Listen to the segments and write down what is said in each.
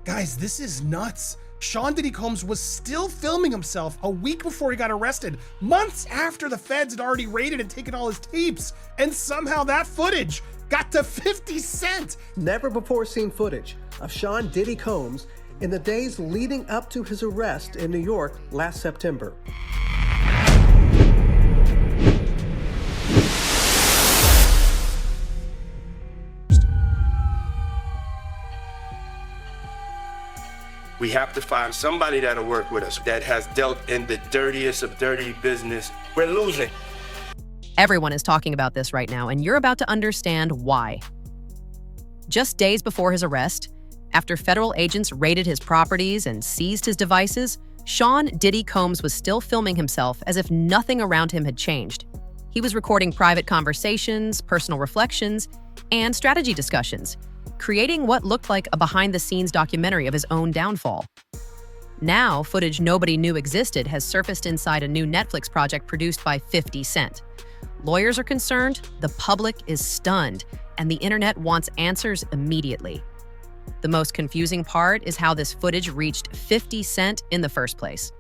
Guys, this is nuts. Shawn Diddy Combs was still filming himself a week before he got arrested, months after the feds had already raided and taken all his tapes, and somehow that footage got to 50 Cent. Never before seen footage of Shawn Diddy Combs in the days leading up to his arrest in New York last September. We have to find somebody that'll work with us that has dealt in the dirtiest of dirty business. We're losing. Everyone is talking about this right now, and you're about to understand why. Just days before his arrest, after federal agents raided his properties and seized his devices, Shawn Diddy Combs was still filming himself as if nothing around him had changed. He was recording private conversations, personal reflections, and strategy discussions, creating what looked like a behind-the-scenes documentary of his own downfall. Now, footage nobody knew existed has surfaced inside a new Netflix project produced by 50 Cent. Lawyers are concerned, the public is stunned, and the internet wants answers immediately. The most confusing part is how this footage reached 50 Cent in the first place.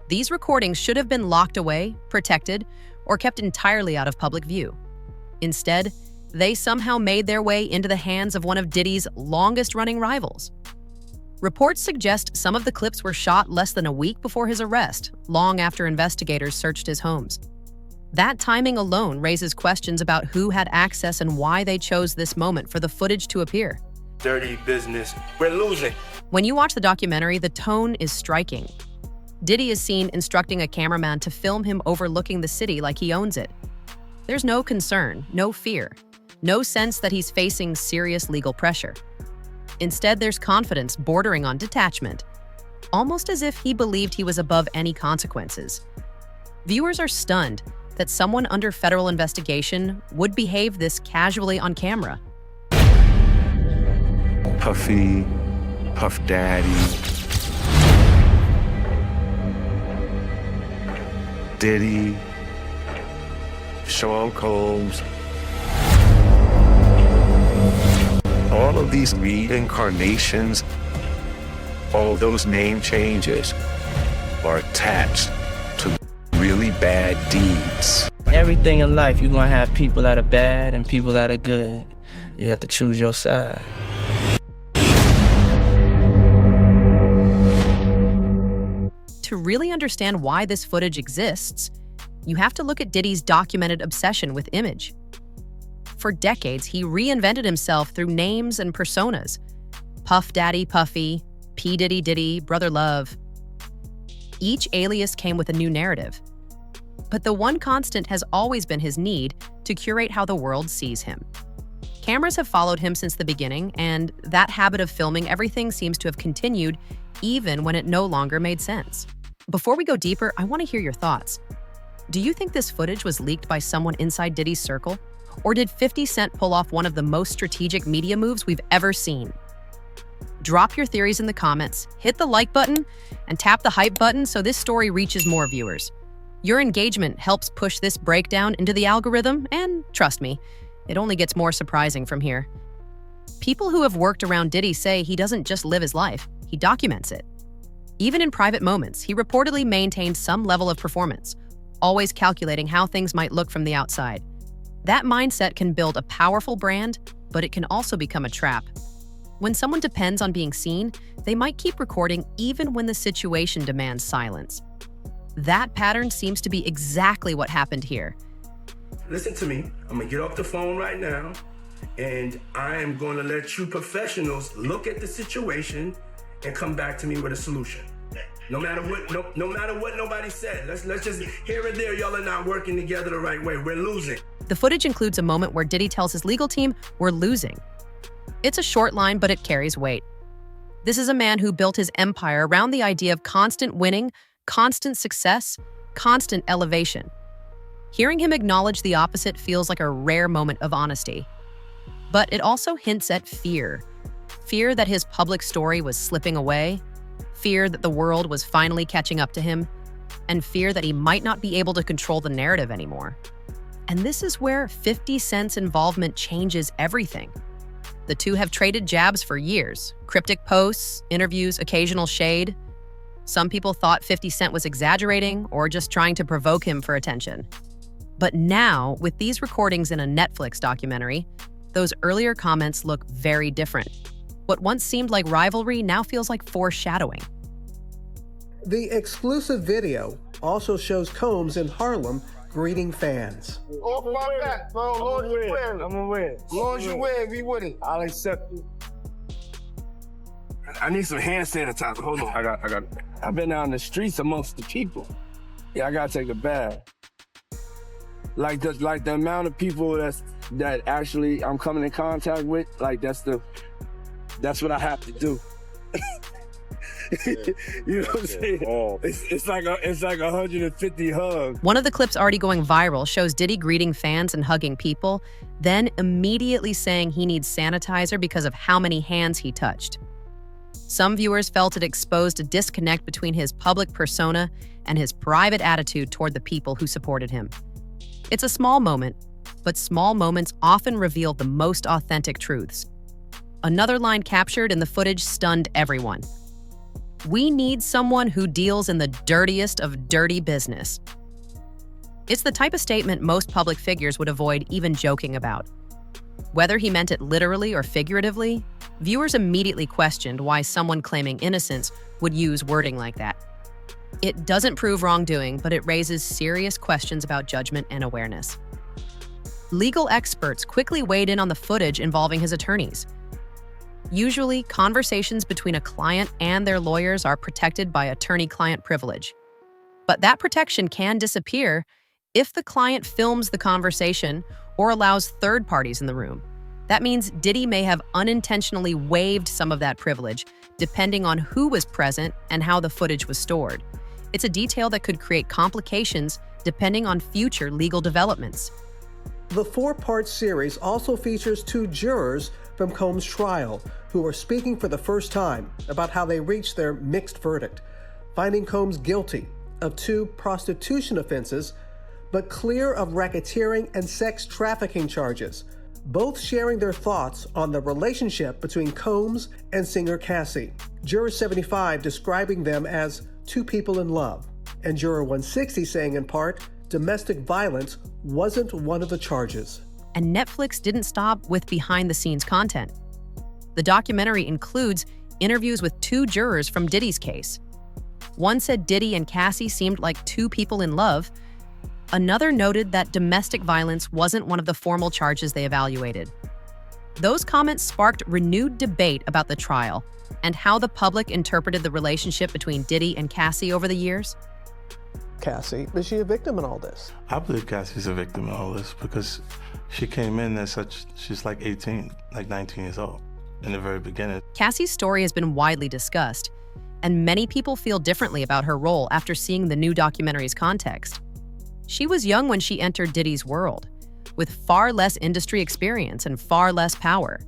These recordings should have been locked away, protected, or kept entirely out of public view. Instead, they somehow made their way into the hands of one of Diddy's longest-running rivals. Reports suggest some of the clips were shot less than a week before his arrest, long after investigators searched his homes. That timing alone raises questions about who had access and why they chose this moment for the footage to appear. Dirty business. We're losing. When you watch the documentary, the tone is striking. Diddy is seen instructing a cameraman to film him overlooking the city like he owns it. There's no concern, no fear, no sense that he's facing serious legal pressure. Instead, there's confidence bordering on detachment, almost as if he believed he was above any consequences. Viewers are stunned that someone under federal investigation would behave this casually on camera. Puffy, Puff Daddy, Diddy, Shawn Combs. All of these reincarnations, all those name changes are attached to really bad deeds. Everything in life, you're gonna have people that are bad and people that are good. You have to choose your side. To really understand why this footage exists, you have to look at Diddy's documented obsession with image. For decades, he reinvented himself through names and personas. Puff Daddy Puffy, P. Diddy Diddy, Brother Love. Each alias came with a new narrative. But the one constant has always been his need to curate how the world sees him. Cameras have followed him since the beginning, and that habit of filming everything seems to have continued even when it no longer made sense. Before we go deeper, I want to hear your thoughts. Do you think this footage was leaked by someone inside Diddy's circle? Or did 50 Cent pull off one of the most strategic media moves we've ever seen? Drop your theories in the comments, hit the like button, and tap the hype button so this story reaches more viewers. Your engagement helps push this breakdown into the algorithm, and trust me, it only gets more surprising from here. People who have worked around Diddy say he doesn't just live his life, he documents it. Even in private moments, he reportedly maintained some level of performance, always calculating how things might look from the outside. That mindset can build a powerful brand, but it can also become a trap. When someone depends on being seen, they might keep recording even when the situation demands silence. That pattern seems to be exactly what happened here. Listen to me. I'm gonna get off the phone right now, and I am gonna let you professionals look at the situation and come back to me with a solution. No matter what, no matter what nobody said. Let's just here and there, y'all are not working together the right way. We're losing. The footage includes a moment where Diddy tells his legal team, "We're losing." It's a short line, but it carries weight. This is a man who built his empire around the idea of constant winning, constant success, constant elevation. Hearing him acknowledge the opposite feels like a rare moment of honesty. But it also hints at fear. Fear that his public story was slipping away, fear that the world was finally catching up to him, and fear that he might not be able to control the narrative anymore. And this is where 50 Cent's involvement changes everything. The two have traded jabs for years. Cryptic posts, interviews, occasional shade. Some people thought 50 Cent was exaggerating or just trying to provoke him for attention. But now, with these recordings in a Netflix documentary, those earlier comments look very different. What once seemed like rivalry now feels like foreshadowing. The exclusive video also shows Combs in Harlem greeting fans. Off my back, bro. Long as you win. I'm gonna win. Long as you win, we win it. I'll accept it. I need some hand sanitizer. Hold on. I got it. I've been out in the streets amongst the people. Yeah, I gotta take a bath. Like the amount of people that actually I'm coming in contact with, like that's what I have to do. You know what I'm saying? It's like 150 hugs. One of the clips already going viral shows Diddy greeting fans and hugging people, then immediately saying he needs sanitizer because of how many hands he touched. Some viewers felt it exposed a disconnect between his public persona and his private attitude toward the people who supported him. It's a small moment, but small moments often reveal the most authentic truths. Another line captured in the footage stunned everyone. "We need someone who deals in the dirtiest of dirty business." It's the type of statement most public figures would avoid even joking about. Whether he meant it literally or figuratively, viewers immediately questioned why someone claiming innocence would use wording like that. It doesn't prove wrongdoing, but it raises serious questions about judgment and awareness. Legal experts quickly weighed in on the footage involving his attorneys. Usually, conversations between a client and their lawyers are protected by attorney-client privilege. But that protection can disappear if the client films the conversation or allows third parties in the room. That means Diddy may have unintentionally waived some of that privilege, depending on who was present and how the footage was stored. It's a detail that could create complications depending on future legal developments. The 4-part series also features 2 jurors from Combs' trial who are speaking for the first time about how they reached their mixed verdict, finding Combs guilty of 2 prostitution offenses, but clear of racketeering and sex trafficking charges, both sharing their thoughts on the relationship between Combs and singer Cassie. Juror 75 describing them as 2 people in love, and Juror 160 saying in part, domestic violence wasn't one of the charges. And Netflix didn't stop with behind-the-scenes content. The documentary includes interviews with 2 jurors from Diddy's case. One said Diddy and Cassie seemed like 2 people in love. Another noted that domestic violence wasn't one of the formal charges they evaluated. Those comments sparked renewed debate about the trial and how the public interpreted the relationship between Diddy and Cassie over the years. Cassie, is she a victim in all this? I believe Cassie's a victim in all this because she came in as she's like 18, like 19 years old in the very beginning. Cassie's story has been widely discussed, and many people feel differently about her role after seeing the new documentary's context. She was young when she entered Diddy's world, with far less industry experience and far less power.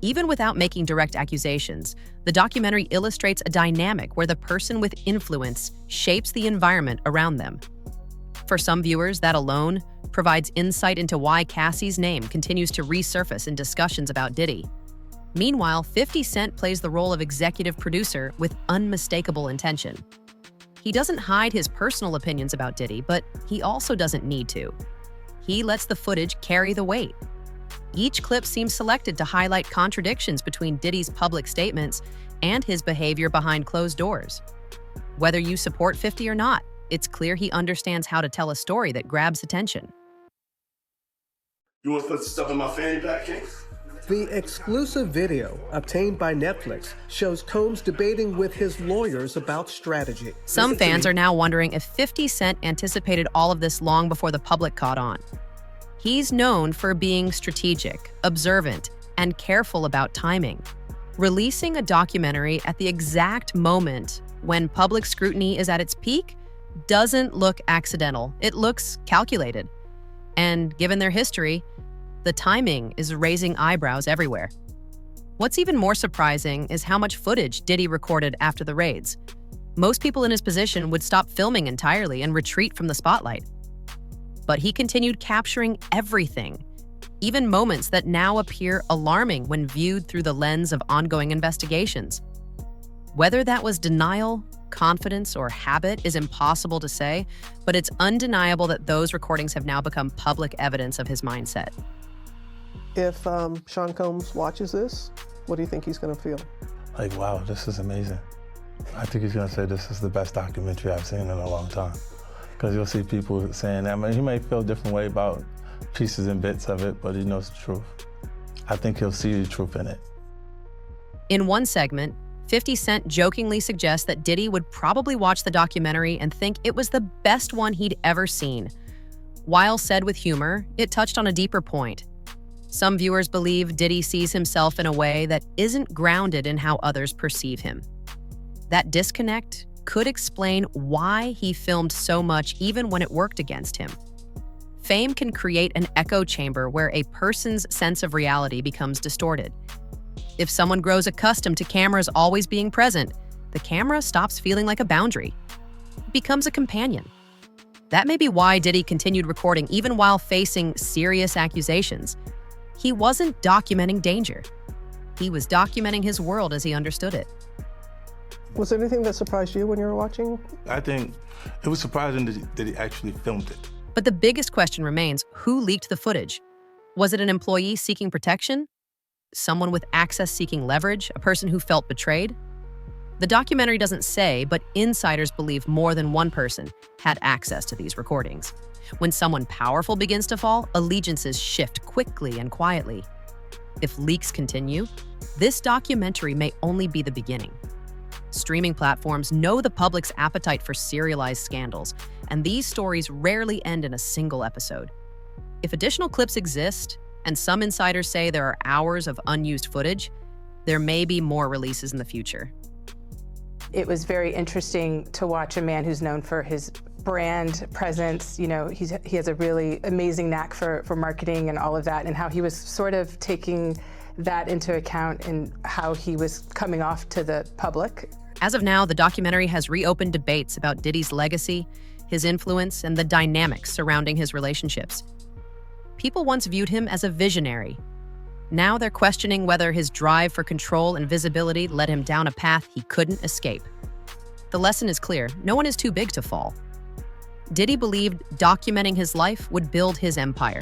Even without making direct accusations, the documentary illustrates a dynamic where the person with influence shapes the environment around them. For some viewers, that alone provides insight into why Cassie's name continues to resurface in discussions about Diddy. Meanwhile, 50 Cent plays the role of executive producer with unmistakable intention. He doesn't hide his personal opinions about Diddy, but he also doesn't need to. He lets the footage carry the weight. Each clip seems selected to highlight contradictions between Diddy's public statements and his behavior behind closed doors. Whether you support 50 or not, it's clear he understands how to tell a story that grabs attention. You want to put stuff in my fanny pack, King? The exclusive video obtained by Netflix shows Combs debating with his lawyers about strategy. Some fans are now wondering if 50 Cent anticipated all of this long before the public caught on. He's known for being strategic, observant, and careful about timing. Releasing a documentary at the exact moment when public scrutiny is at its peak doesn't look accidental. It looks calculated. And given their history, the timing is raising eyebrows everywhere. What's even more surprising is how much footage Diddy recorded after the raids. Most people in his position would stop filming entirely and retreat from the spotlight. But he continued capturing everything. even moments that now appear alarming when viewed through the lens of ongoing investigations. Whether that was denial, confidence, or habit is impossible to say, but it's undeniable that those recordings have now become public evidence of his mindset. If Shawn Combs watches this, what do you think he's going to feel? Like, wow, this is amazing. I think he's gonna say this is the best documentary I've seen in a long time. Because you'll see people saying that. I mean, he may feel a different way about pieces and bits of it, but he knows the truth. I think he'll see the truth in it. In one segment, 50 Cent jokingly suggests that Diddy would probably watch the documentary and think it was the best one he'd ever seen. While said with humor, it touched on a deeper point. Some viewers believe Diddy sees himself in a way that isn't grounded in how others perceive him. That disconnect could explain why he filmed so much even when it worked against him. Fame can create an echo chamber where a person's sense of reality becomes distorted. If someone grows accustomed to cameras always being present, the camera stops feeling like a boundary. It becomes a companion. That may be why Diddy continued recording even while facing serious accusations. He wasn't documenting danger. He was documenting his world as he understood it. Was there anything that surprised you when you were watching? I think it was surprising that he actually filmed it. But the biggest question remains, who leaked the footage? Was it an employee seeking protection? Someone with access seeking leverage? A person who felt betrayed? The documentary doesn't say, but insiders believe more than one person had access to these recordings. When someone powerful begins to fall, allegiances shift quickly and quietly. If leaks continue, this documentary may only be the beginning. Streaming platforms know the public's appetite for serialized scandals, and these stories rarely end in a single episode. If additional clips exist, and some insiders say there are hours of unused footage, there may be more releases in the future. It was very interesting to watch a man who's known for his brand presence. You know, he has a really amazing knack for marketing and all of that, and how he was sort of taking that into account in how he was coming off to the public. As of now, the documentary has reopened debates about Diddy's legacy, his influence, and the dynamics surrounding his relationships. People once viewed him as a visionary. Now they're questioning whether his drive for control and visibility led him down a path he couldn't escape. The lesson is clear: no one is too big to fall. Diddy believed documenting his life would build his empire.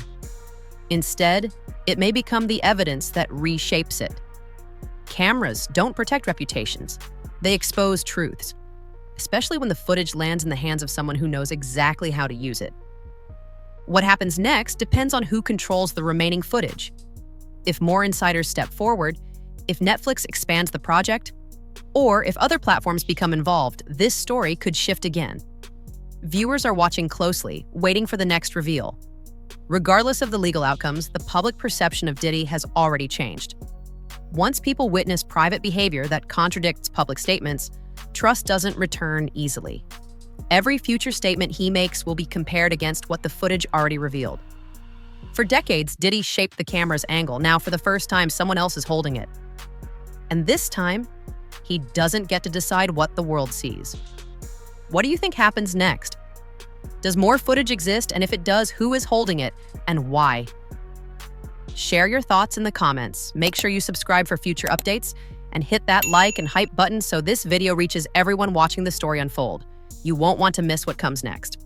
Instead, it may become the evidence that reshapes it. Cameras don't protect reputations. They expose truths, especially when the footage lands in the hands of someone who knows exactly how to use it. What happens next depends on who controls the remaining footage. If more insiders step forward, if Netflix expands the project, or if other platforms become involved, this story could shift again. Viewers are watching closely, waiting for the next reveal. Regardless of the legal outcomes, the public perception of Diddy has already changed. Once people witness private behavior that contradicts public statements, trust doesn't return easily. Every future statement he makes will be compared against what the footage already revealed. For decades, Diddy shaped the camera's angle. Now, for the first time, someone else is holding it. And this time, he doesn't get to decide what the world sees. What do you think happens next? Does more footage exist? And if it does, who is holding it and why? Share your thoughts in the comments. Make sure you subscribe for future updates and hit that like and hype button so this video reaches everyone watching the story unfold. You won't want to miss what comes next.